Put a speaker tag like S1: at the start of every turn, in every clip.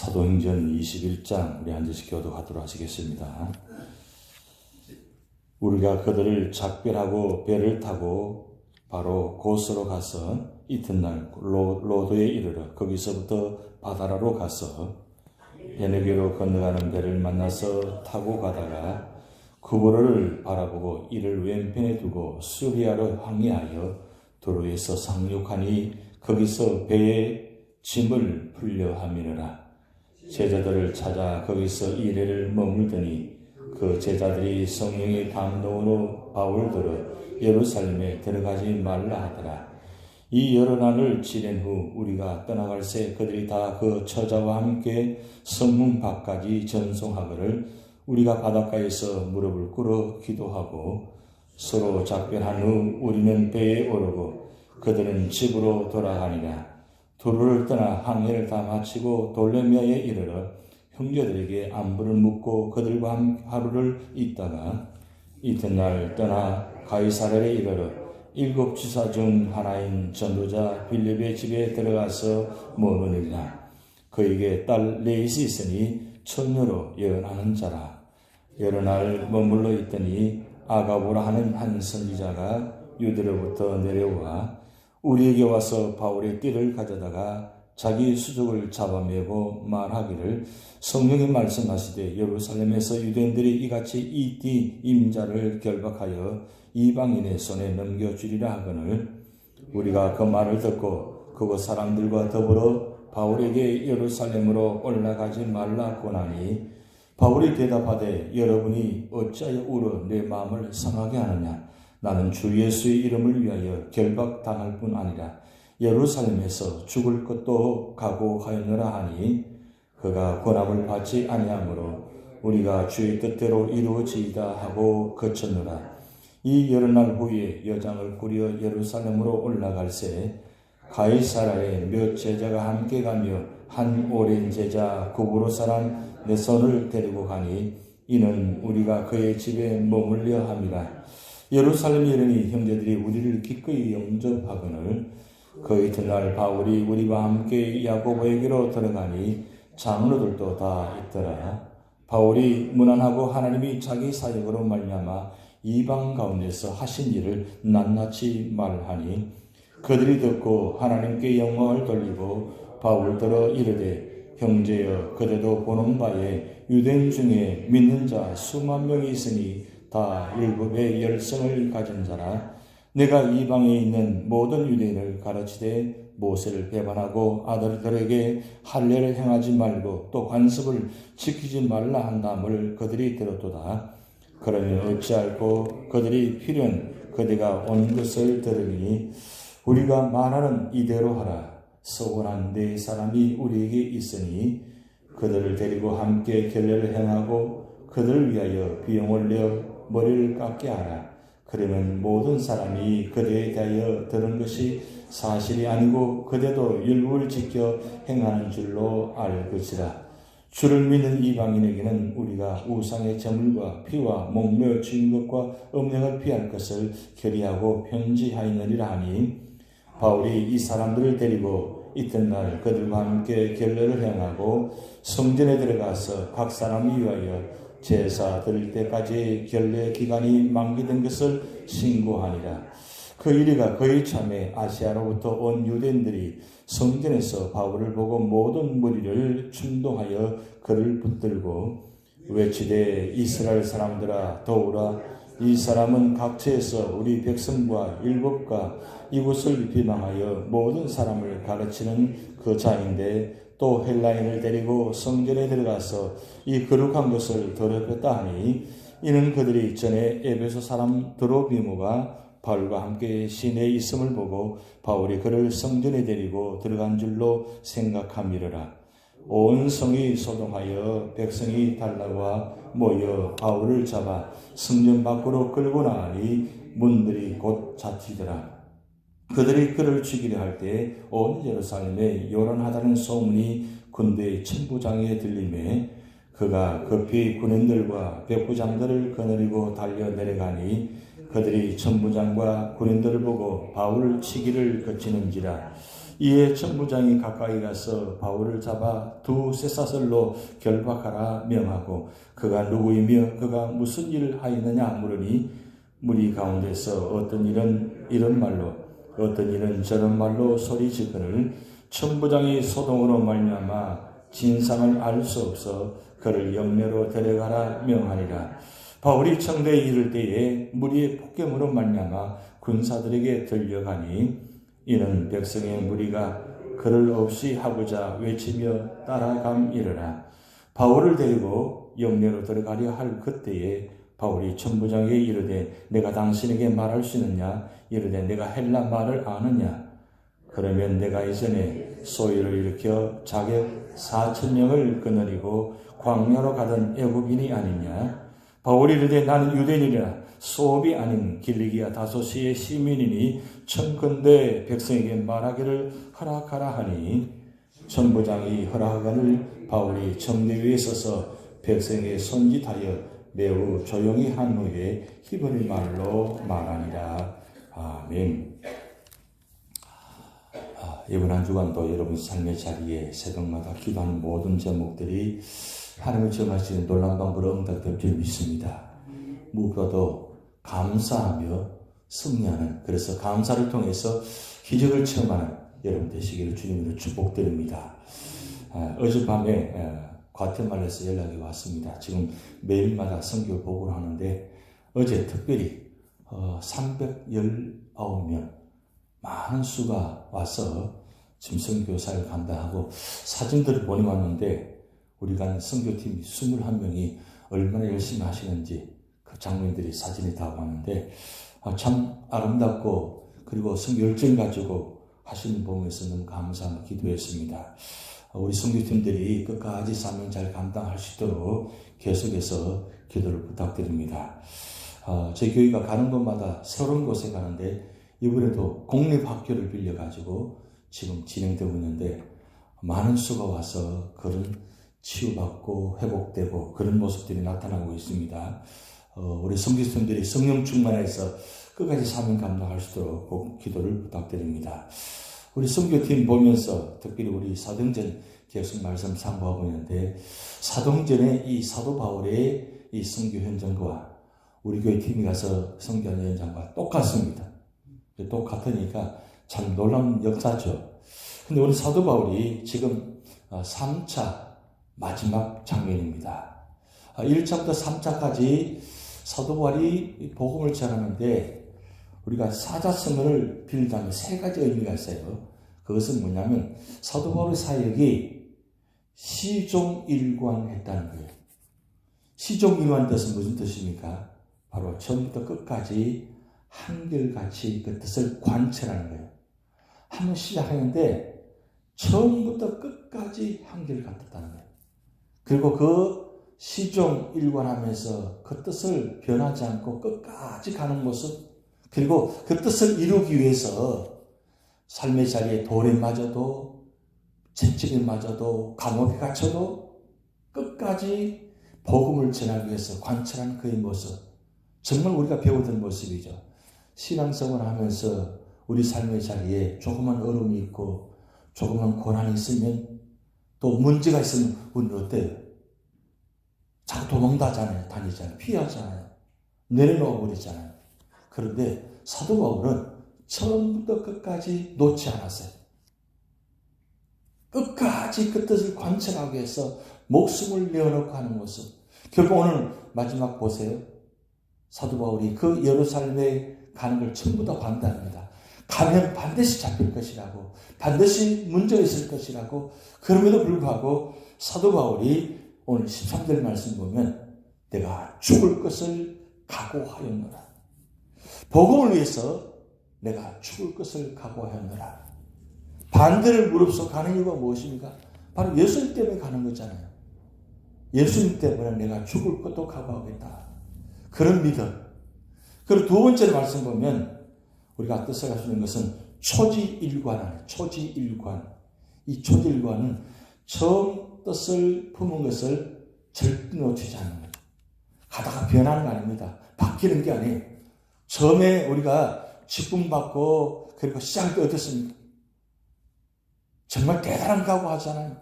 S1: 사도행전 21장 우리 한 절씩 교독하도록 하시겠습니다. 우리가 그들을 작별하고 배를 타고 바로 고스로 가서 이튿날 로도에 이르러 거기서부터 바다라로 가서 베네게로 건너가는 배를 만나서 타고 가다가 구브로를 바라보고 이를 왼편에 두고 수리아로 항해하여 도로에서 상륙하니 거기서 배에 짐을 풀려 함이니라. 제자들을 찾아 거기서 이래를 머물더니 그 제자들이 성령의 감동으로 바울들어 예루살렘에 들어가지 말라 하더라. 이 여러 날을 지낸 후 우리가 떠나갈새 그들이 다 그 처자와 함께 성문 밖까지 전송하거늘 우리가 바닷가에서 무릎을 꿇어 기도하고 서로 작별한 후 우리는 배에 오르고 그들은 집으로 돌아가니라. 도로를 떠나 항해를 다 마치고 돌레미아에 이르러 형제들에게 안부를 묻고 그들과 하루를 있다가 이튿날 떠나 가이사랴에 이르러 7 지사 중 하나인 전도자 빌립의 집에 들어가서 머무르니라. 그에게 딸 레이시 있으니 처녀로 예언하는 자라. 여러 날 머물러 있더니 아가보라 하는 한 선지자가 유대로부터 내려와 우리에게 와서 바울의 띠를 가져다가 자기 수족을 잡아매고 말하기를 성령이 말씀하시되 예루살렘에서 유대인들이 이같이 이 띠 임자를 결박하여 이방인의 손에 넘겨주리라 하거늘 우리가 그 말을 듣고 그곳 사람들과 더불어 바울에게 예루살렘으로 올라가지 말라 권하니 바울이 대답하되 여러분이 어찌하여 울어 내 마음을 상하게 하느냐. 나는 주 예수의 이름을 위하여 결박당할 뿐 아니라 예루살렘에서 죽을 것도 각오하였노라 하니 그가 권합을 받지 아니하므로 우리가 주의 뜻대로 이루어지이다 하고 거쳤노라. 이 여러 날 후에 여장을 꾸려 예루살렘으로 올라갈새 가이사랴에 몇 제자가 함께 가며 한 오랜 제자 구브로 사람 네손을 데리고 가니 이는 우리가 그의 집에 머물려 함이라. 예루살렘에 이르니 형제들이 우리를 기꺼이 영접하거늘 그 이튿날 바울이 우리와 함께 야고보에게로 들어가니 장로들도 다 있더라. 바울이 문안하고 하나님이 자기 사역으로 말미암아 이방 가운데서 하신 일을 낱낱이 말하니 그들이 듣고 하나님께 영광을 돌리고 바울더러 이르되 형제여 그대도 보는 바에 유대인 중에 믿는 자 수만 명이 있으니 다 율법의 열성을 가진 자라. 내가 이방에 있는 모든 유대인을 가르치되 모세를 배반하고 아들들에게 할례를 행하지 말고 또 관습을 지키지 말라 한다함을 그들이 들었도다. 그러면 어찌할꼬 그들이 필연 그대가 온 것을 들으니 우리가 말하는 이대로 하라. 서원한 네 사람이 우리에게 있으니 그들을 데리고 함께 결례를 행하고 그들을 위하여 비용을 내어 머리를 깎게 하라. 그러면 모든 사람이 그대에 대하여 들은 것이 사실이 아니고 그대도 율법을 지켜 행하는 줄로 알 것이라. 주를 믿는 이방인에게는 우리가 우상의 제물과 피와 목매어 죽인 것과 음행을 피할 것을 결의하고 편지하였느니라 하니 바울이 이 사람들을 데리고 이튿날 그들과 함께 결례를 행하고 성전에 들어가서 각 사람이 위하여 제사 드릴 때까지 결례 기간이 만기된 것을 신고하니라. 그 일이가 거의 참에 아시아로부터 온 유대인들이 성전에서 바울을 보고 모든 무리를 충동하여 그를 붙들고 외치되 이스라엘 사람들아 더우라. 이 사람은 각처에서 우리 백성과 율법과 이곳을 비방하여 모든 사람을 가르치는 그 자인데 또 헬라인을 데리고 성전에 들어가서 이 거룩한 것을 더럽혔다 하니 이는 그들이 전에 에베소 사람 드로비모가 바울과 함께 시내에 있음을 보고 바울이 그를 성전에 데리고 들어간 줄로 생각함이러라. 온 성이 소동하여 백성이 달라와 모여 바울을 잡아 성전 밖으로 끌고 나가니 문들이 곧 닫히더라. 그들이 그를 죽이려 할 때 온 예루살렘에 요란하다는 소문이 군대의 천부장에 들리매 그가 급히 군인들과 백부장들을 거느리고 달려 내려가니 그들이 천부장과 군인들을 보고 바울을 치기를 거치는지라. 이에 천부장이 가까이 가서 바울을 잡아 두 쇠사슬로 결박하라 명하고 그가 누구이며 그가 무슨 일을 하였느냐 물으니 무리 가운데서 어떤 일은 이런 말로 어떤 일은 저런 말로 소리지거늘 천부장이 소동으로 말미암아 진상을 알 수 없어 그를 영내로 데려가라 명하니라. 바울이 청대에 이를 때에 무리의 폭gem으로 말미암아 군사들에게 들려가니 이는 백성의 무리가 그를 없이 하고자 외치며 따라감이르라. 바울을 데리고 영내로 들어가려 할 그때에 바울이 천부장에게 이르되 내가 당신에게 말할 수 있느냐 이르되 내가 헬라 말을 아느냐 그러면 내가 이전에 소위를 일으켜 자객 4,000명을 거느리고 광야로 가던 애굽인이 아니냐. 바울이 이르되 나는 유대인이라 소업이 아닌 길리기아 다소시의 시민이니 청컨대 백성에게 말하기를 허락하라 하니 천부장이 허락하거늘 바울이 청대 위에 서서 백성에게 손짓하여 매우 조용히 한 후에 히브리 말로 말하니라. 아멘. 이번 한 주간도 여러분 삶의 자리에 새벽마다 기도하는 모든 제목들이 하나님을 정하시는 놀라운 방법으로 응답될 줄 믿습니다. 무엇보다도 감사하며 승리하는, 그래서 감사를 통해서 기적을 체험하는 여러분 되시기를 주님으로 축복드립니다. 어젯밤에 과테말라에서 연락이 왔습니다. 지금 매일마다 선교 보고를 하는데 어제 특별히 319명 많은 수가 와서 지금 선교사를 감당하고 사진들을 보내왔는데 우리 간 선교팀 21명이 얼마나 열심히 하시는지 그 장면들이 사진이 다 왔는데 참 아름답고 그리고 선교 열정 가지고 하시는 보면서 너무 감사하며 기도했습니다. 우리 선교팀들이 끝까지 사명 잘 감당할 수 있도록 계속해서 기도를 부탁드립니다. 제 교회가 가는 곳마다 새로운 곳에 가는데 이번에도 공립학교를 빌려가지고 지금 진행되고 있는데 많은 수가 와서 그런 치유받고 회복되고 그런 모습들이 나타나고 있습니다. 우리 선교사님들이 성령 충만해서 끝까지 사명 감당할 수 있도록 꼭 기도를 부탁드립니다. 우리 선교팀 보면서 특별히 우리 사도행전 계속 말씀 참고하고 있는데 사도행전의 이 사도 바울의 이 선교 현장과 우리 교회 팀이 가서 선교하는 현장과 똑같습니다. 똑같으니까 참 놀라운 역사죠. 근데 우리 사도 바울이 지금 3차 마지막 장면입니다. 1차부터 3차까지 사도 바울이 복음을 전하는데 우리가 사자성어를 빌리자면 세 가지 의미가 있어요. 그것은 뭐냐면 사도 바울의 사역이 시종일관했다는 거예요. 시종일관 뜻은 무슨 뜻입니까? 바로 처음부터 끝까지 한결같이 그 뜻을 관철하는 거예요. 한번 시작하는데 처음부터 끝까지 한결같았다는 거예요. 그리고 그 시종일관하면서 그 뜻을 변하지 않고 끝까지 가는 모습, 그리고 그 뜻을 이루기 위해서 삶의 자리에 돌에 맞아도 채찍에 맞아도 감옥에 갇혀도 끝까지 복음을 전하기 위해서 관철하는 그의 모습, 정말 우리가 배우던 모습이죠. 신앙생활을 하면서 우리 삶의 자리에 조그만 어려움이 있고 조그만 고난이 있으면 또 문제가 있으면 우리는 어때요? 자꾸 다니잖아요. 피하잖아요. 내려놓아 버리잖아요. 그런데 사도 바울은 처음부터 끝까지 놓지 않았어요. 끝까지 그 뜻을 관철하기 위해서 목숨을 내어놓고 하는 모습. 결국 오늘 마지막 보세요. 사도 바울이 그 예루살렘에 가는 걸 전부 다 반대합니다. 가면 반드시 잡힐 것이라고, 반드시 문제가 있을 것이라고. 그럼에도 불구하고 사도 바울이 오늘 13절 말씀 보면 내가 죽을 것을 각오하였노라. 복음을 위해서 내가 죽을 것을 각오하였노라. 반대를 무릅쓰고 가는 이유가 무엇입니까? 바로 예수님 때문에 가는 거잖아요. 예수님 때문에 내가 죽을 것도 각오하겠다. 그런 믿음. 그리고 두 번째로 말씀 보면 우리가 뜻을 할 수 있는 것은 초지일관하네. 초지일관. 이 초지일관은 처음 뜻을 품은 것을 절대 놓치지 않는 거예요. 가다가 변하는 거 아닙니다. 바뀌는 게 아니에요. 처음에 우리가 직분받고 그리고 시작할 때 어떻습니까? 정말 대단한 각오하잖아요.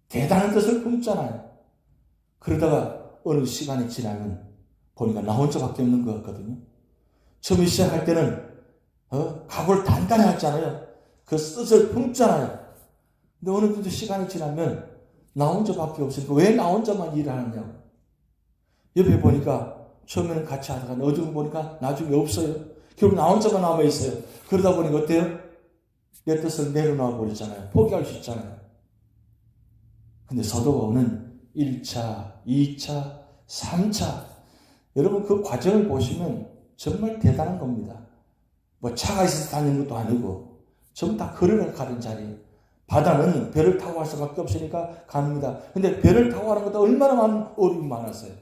S1: 대단한 뜻을 품잖아요. 그러다가 어느 시간이 지나면 보니까 나 혼자밖에 없는 것 같거든요. 처음 시작할 때는 각오를 단단히 했잖아요. 그 뜻을 품잖아요. 근데 어느 정도 시간이 지나면 나 혼자밖에 없으니까 왜 나 혼자만 일을 하느냐고. 옆에 보니까 처음에는 같이 하다가 나중에 보니까 나중에 없어요. 결국 나 혼자만 남아있어요. 그러다 보니까 어때요? 내 뜻을 내려놔 버리잖아요. 포기할 수 있잖아요. 근데 사도 바울은 1차, 2차, 3차 여러분 그 과정을 보시면 정말 대단한 겁니다. 뭐 차가 있어서 다니는 것도 아니고 전부 다 걸어가 가는 자리예요. 바다는 배를 타고 갈 수밖에 없으니까 갑니다. 근데 배를 타고 가는 것도 얼마나 많은 어려움이 많았어요.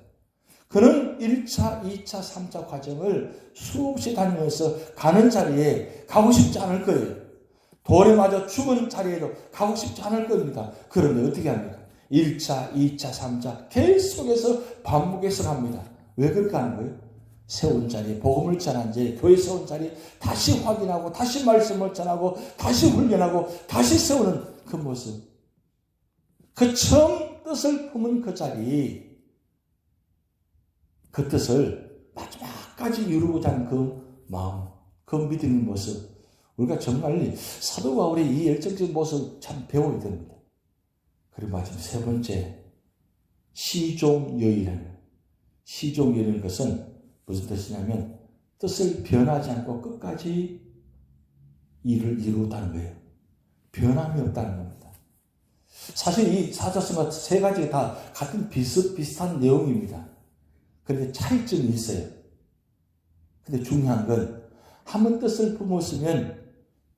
S1: 그는 1차, 2차, 3차 과정을 수없이 다니면서 가는 자리에 가고 싶지 않을 거예요. 돌에 맞아 죽은 자리에도 가고 싶지 않을 겁니다. 그런데 어떻게 합니까? 1차, 2차, 3차 계속해서 반복해서 갑니다. 왜 그렇게 하는 거예요? 세운 자리, 복음을 전한 자리, 교회 세운 자리 다시 확인하고 다시 말씀을 전하고 다시 훈련하고 다시 세우는 그 모습. 그 처음 뜻을 품은 그 자리, 그 뜻을 마지막까지 이루고자 하는 그 마음, 그 믿음의 모습. 우리가 정말 사도 바울의 이 열정적인 모습을 참 배워야 됩니다. 그리고 마지막 세 번째, 시종여의라는. 시종여의라는 것은 무슨 뜻이냐면 뜻을 변하지 않고 끝까지 일을 이루었다는 거예요. 변함이 없다는 겁니다. 사실 이 사도서가 세 가지가 다 같은 비슷비슷한 내용입니다. 그런데 차이점이 있어요. 근데 중요한 건 한 번 뜻을 품었으면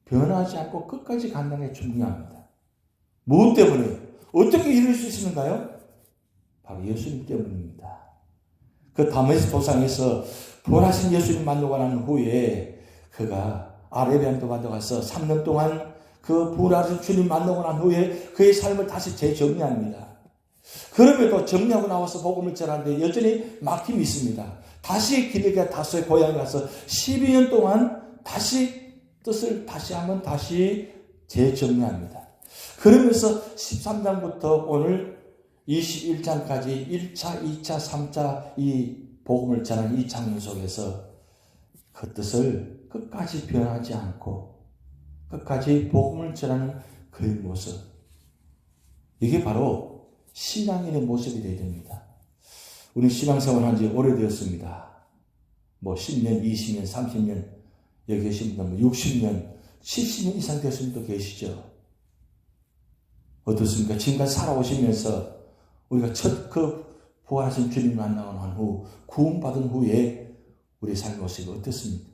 S1: 변하지 않고 끝까지 간다는 게 중요합니다. 무엇 때문에? 어떻게 이룰 수 있는가요? 바로 예수님 때문입니다. 그 다메섹 도상에서 부활하신 예수님 만나고 난 후에 그가 아라비아도 만나가서 3년 동안 그 부활하신 주님 만나고 난 후에 그의 삶을 다시 재정리합니다. 그럼에도 정리하고 나와서 복음을 전하는데 여전히 막힘이 있습니다. 다시 길리기아 다소의 고향에 가서 12년 동안 다시 뜻을 한번 재정리합니다. 그러면서 13장부터 오늘 21장까지 1차, 2차, 3차 이 복음을 전하는 이 장면 속에서 그 뜻을 끝까지 변하지 않고 끝까지 복음을 전하는 그의 모습. 이게 바로 신앙인의 모습이 되어야 됩니다. 우리 신앙생활 한 지 오래되었습니다. 뭐 10년, 20년, 30년 여기 계신 분들 60년, 70년 이상 되신 분도 계시죠. 어떻습니까? 지금까지 살아오시면서 우리가 첫 그 부활하신 주님 만나고 난 후 구원받은 후에 우리 삶의 모습이 어떻습니까?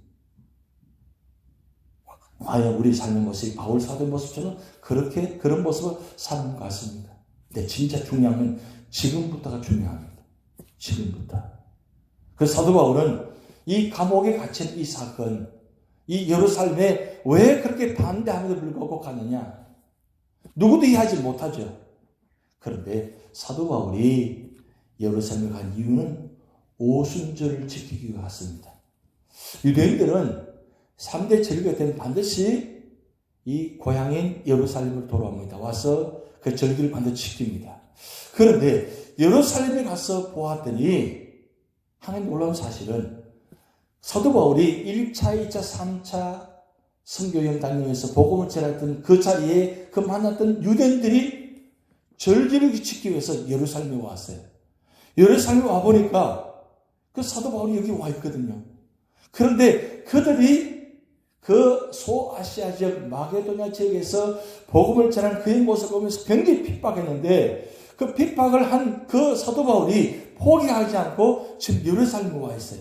S1: 과연 우리 삶의 모습이 바울 사도의 모습처럼 그런 모습을 사는 것 같습니다. 근데 진짜 중요한 건 지금부터가 중요합니다. 지금부터. 그래서 사도 바울은 이 감옥에 갇힌 이 사건, 이 예루살렘에 왜 그렇게 반대함에도 불구하고 가느냐? 누구도 이해하지 못하죠. 그런데 사도 바울이 예루살렘에 간 이유는 오순절을 지키기 위해 갔습니다. 유대인들은 3대 절기가 되면 반드시 이 고향인 예루살렘을 돌아옵니다. 와서 그 절기를 반드시 지킵니다. 그런데 예루살렘에 가서 보았더니 하나님 놀라운 사실은 사도 바울이 1차, 2차, 3차 선교여행 다니면서 복음을 전했던 그 자리에 그 만났던 유대인들이 절기를 지키기 위해서 예루살렘에 왔어요. 예루살렘에 와보니까 그 사도 바울이 여기 와 있거든요. 그런데 그들이 그 소아시아 지역 마게도냐 지역에서 복음을 전한 그의 모습을 보면서 굉장히 핍박했는데 그 핍박을 한 그 사도 바울이 포기하지 않고 지금 예루살렘에 와 있어요.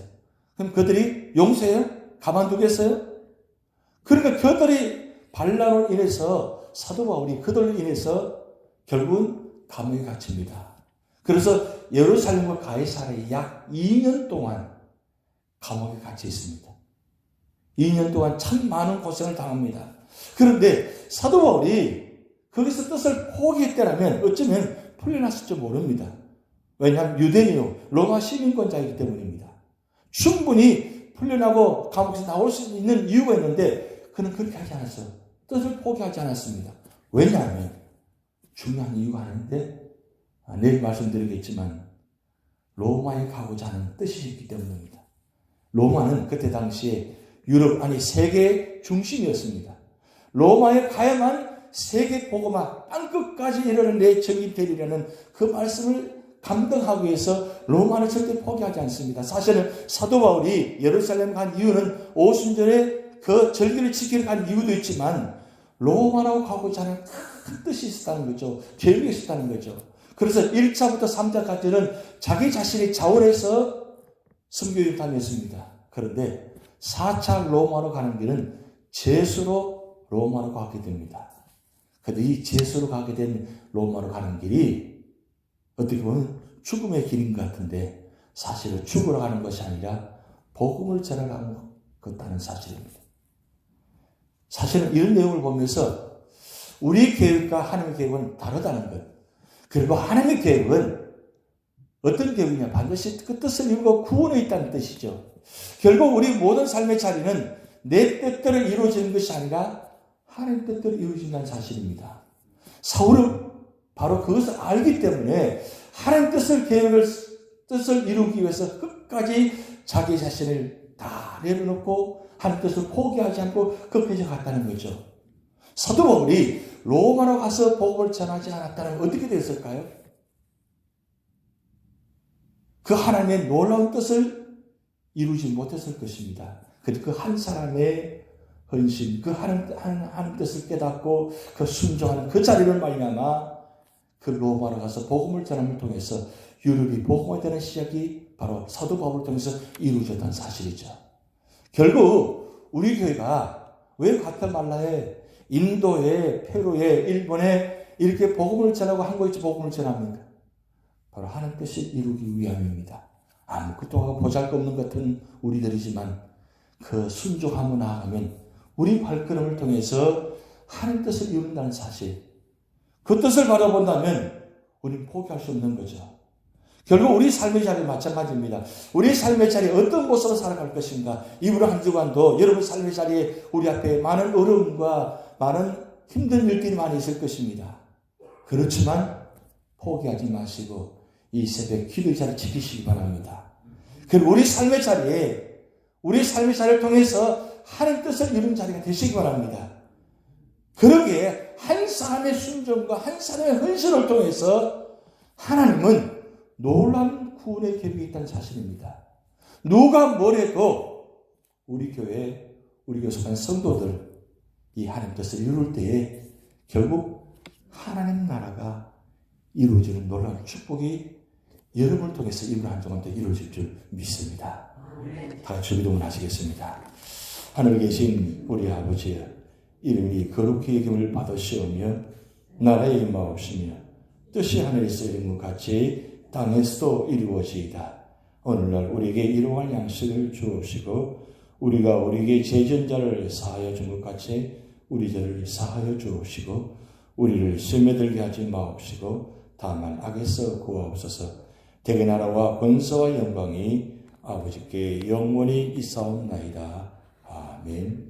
S1: 그럼 그들이 용서해요? 가만두겠어요? 그러니까 그들이 반란으로 인해서 사도 바울이 그들로 인해서 결국은 감옥에 갇힙니다. 그래서 예루살렘과 가이사랴에 약 2년 동안 감옥에 갇혀 있습니다. 2년 동안 참 많은 고생을 당합니다. 그런데 사도 바울이 거기서 뜻을 포기했다면 어쩌면 풀려났을지 모릅니다. 왜냐하면 유대인이요 로마 시민권자이기 때문입니다. 충분히 풀려나고 감옥에서 나올 수 있는 이유가 있는데 그는 그렇게 하지 않았어요. 뜻을 포기하지 않았습니다. 왜냐하면 중요한 이유가 있는데 내일 말씀드리겠지만 로마에 가고자 하는 뜻이 있기 때문입니다. 로마는 그때 당시에 유럽 아니 세계 중심이었습니다. 로마에 가야만 세계 복음화 땅끝까지 이르는 내 적이 되리라는 그 말씀을 감당하기 위해서 로마는 절대 포기하지 않습니다. 사실은 사도 바울이 예루살렘 간 이유는 오순절에 그 절기를 지키러 간 이유도 있지만 로마로 가고자 하는 큰 뜻이 있었다는 거죠. 계획이 있었다는 거죠. 그래서 1차부터 3차까지는 자기 자신이 자원해서 선교를 다녔습니다. 그런데 4차 로마로 가는 길은 제수로 로마로 가게 됩니다. 그런데 이 제수로 가게 된 로마로 가는 길이 어떻게 보면 죽음의 길인 것 같은데 사실은 죽으러 가는 것이 아니라 복음을 전하러 가는 사실입니다. 사실은 이런 내용을 보면서 우리 계획과 하나님의 계획은 다르다는 것. 그리고 하나님의 계획은 어떤 계획이냐? 반드시 그 뜻을 이루고 구원에 있다는 뜻이죠. 결국 우리 모든 삶의 자리는 내 뜻대로 이루어지는 것이 아니라 하나님 뜻대로 이루어진다는 사실입니다. 사울은 바로 그것을 알기 때문에 하나님 뜻을 이루기 위해서 끝까지 자기 자신을 다 내려놓고 하나님 뜻을 포기하지 않고 끝까지 갔다는 거죠. 사도 바울이 로마로 가서 복음을 전하지 않았다면 어떻게 됐을까요? 그 하나님의 놀라운 뜻을 이루지 못했을 것입니다. 그런데 그 한 사람의 헌신, 그 하나님 뜻을 깨닫고 그 순종하는 그 자리를 말미암아 그 로마로 가서 복음을 전함을 통해서 유럽이 복음화 되는 시작이 바로 사도 바울을 통해서 이루어졌다는 사실이죠. 결국 우리 교회가 왜 과테말라에, 인도에, 페루에, 일본에 이렇게 복음을 전하고 한국에 복음을 전합니까? 바로 하나님 뜻을 이루기 위함입니다. 아무것도 보잘것없는 같은 우리들이지만 그 순종하고 나아가면 우리 발걸음을 통해서 하나님 뜻을 이룬다는 사실, 그 뜻을 바라본다면 우리는 포기할 수 없는 거죠. 결국 우리 삶의 자리 마찬가지입니다. 우리 삶의 자리에 어떤 모습으로 살아갈 것인가. 이번 한 주간도 여러분 삶의 자리에 우리 앞에 많은 어려움과 많은 힘든 일들이 많이 있을 것입니다. 그렇지만 포기하지 마시고 이 새벽 기도의 자리 지키시기 바랍니다. 그리고 우리 삶의 자리를 통해서 하나님 뜻을 이룬 자리가 되시기 바랍니다. 그러기에 한 사람의 순종과 한 사람의 헌신을 통해서 하나님은 놀라운 구원의 계획이 있다는 사실입니다. 누가 뭐래도 우리 교회 속한 성도들 이 하나님 뜻을 이룰 때에 결국 하나님 나라가 이루어지는 놀라운 축복이 여러분을 통해서 이번 한 주간 더 이루어질 줄 믿습니다. 다 같이 기도를 하시겠습니다. 하늘에 계신 우리 아버지, 이름이 거룩히 여김을 받으시오며 나라의 임하옵시며 뜻이 하늘에서 이룬 것 같이 땅에서도 이루어지이다. 오늘날 우리에게 일용할 양식을 주옵시고 우리가 우리에게 죄진 자를 사하여 준 것 같이 우리 죄를 사하여 주옵시고 우리를 시험에 들게 하지 마옵시고 다만 악에서 구하옵소서. 대개 나라와 권세와 영광이 아버지께 영원히 있사옵나이다. 아멘.